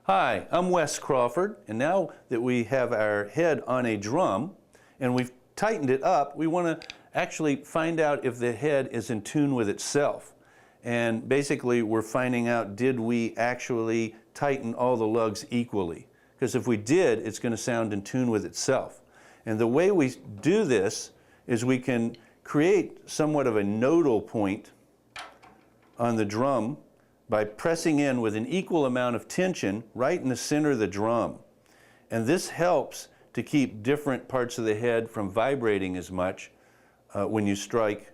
Hi, I'm Wes Crawford, and now that we have our head on a drum and we've tightened it up, we want to actually find out if the head is in tune with itself. And basically we're finding out, did we actually tighten all the lugs equally? Because if we did, it's going to sound in tune with itself. And the way we do this is we can create somewhat of a nodal point on the drum by pressing in with an equal amount of tension right in the center of the drum. And this helps to keep different parts of the head from vibrating as much when you strike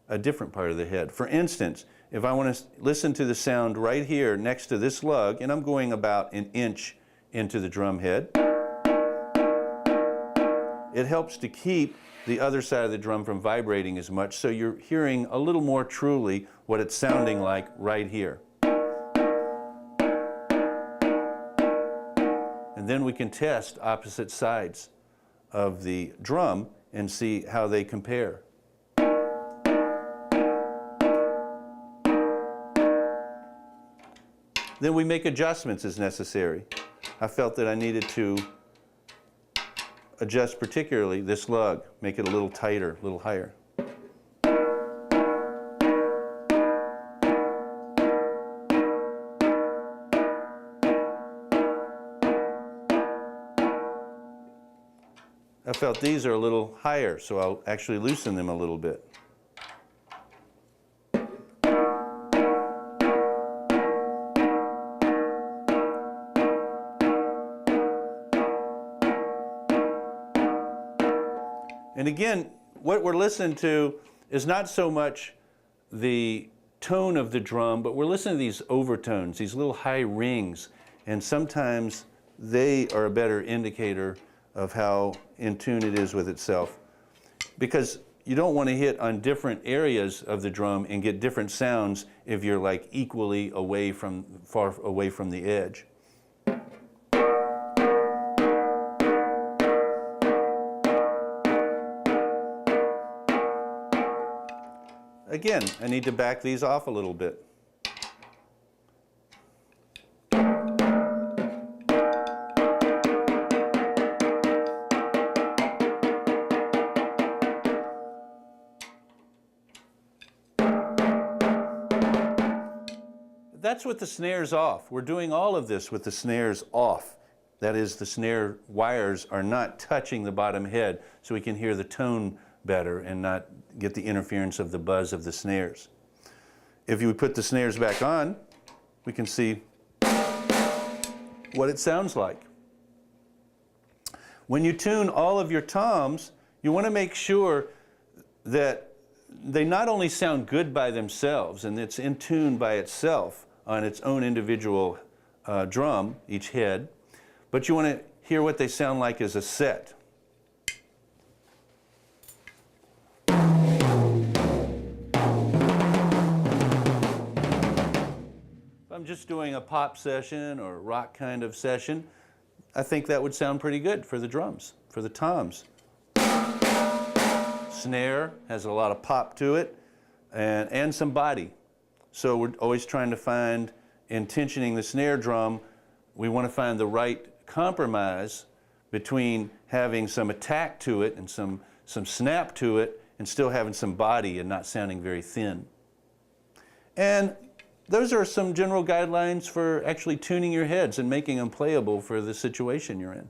a different part of the head. For instance, if I want to listen to the sound right here next to this lug, and I'm going about an inch into the drum head, it helps to keep the other side of the drum from vibrating as much, so you're hearing a little more truly what it's sounding like right here. And then we can test opposite sides of the drum and see how they compare. Then we make adjustments as necessary. I felt that I needed to adjust particularly this lug, make it a little tighter, a little higher. I felt these are a little higher, so I'll actually loosen them a little bit. And again, what we're listening to is not so much the tone of the drum, but we're listening to these overtones, these little high rings, and sometimes they are a better indicator of how in tune it is with itself. Because you don't want to hit on different areas of the drum and get different sounds if you're like equally away from, far away from the edge. Again, I need to back these off a little bit. That's with the snares off. We're doing all of this with the snares off. That is, the snare wires are not touching the bottom head, so we can hear the tone better and not get the interference of the buzz of the snares. If you put the snares back on, we can see what it sounds like. When you tune all of your toms, you want to make sure that they not only sound good by themselves and it's in tune by itself on its own individual drum, each head, but you want to hear what they sound like as a set. I'm just doing a pop session or rock kind of session, I think that would sound pretty good for the drums, for the toms. Snare has a lot of pop to it and some body. So we're always trying to find, in tensioning the snare drum, we want to find the right compromise between having some attack to it and some snap to it and still having some body and not sounding very thin. And those are some general guidelines for actually tuning your heads and making them playable for the situation you're in.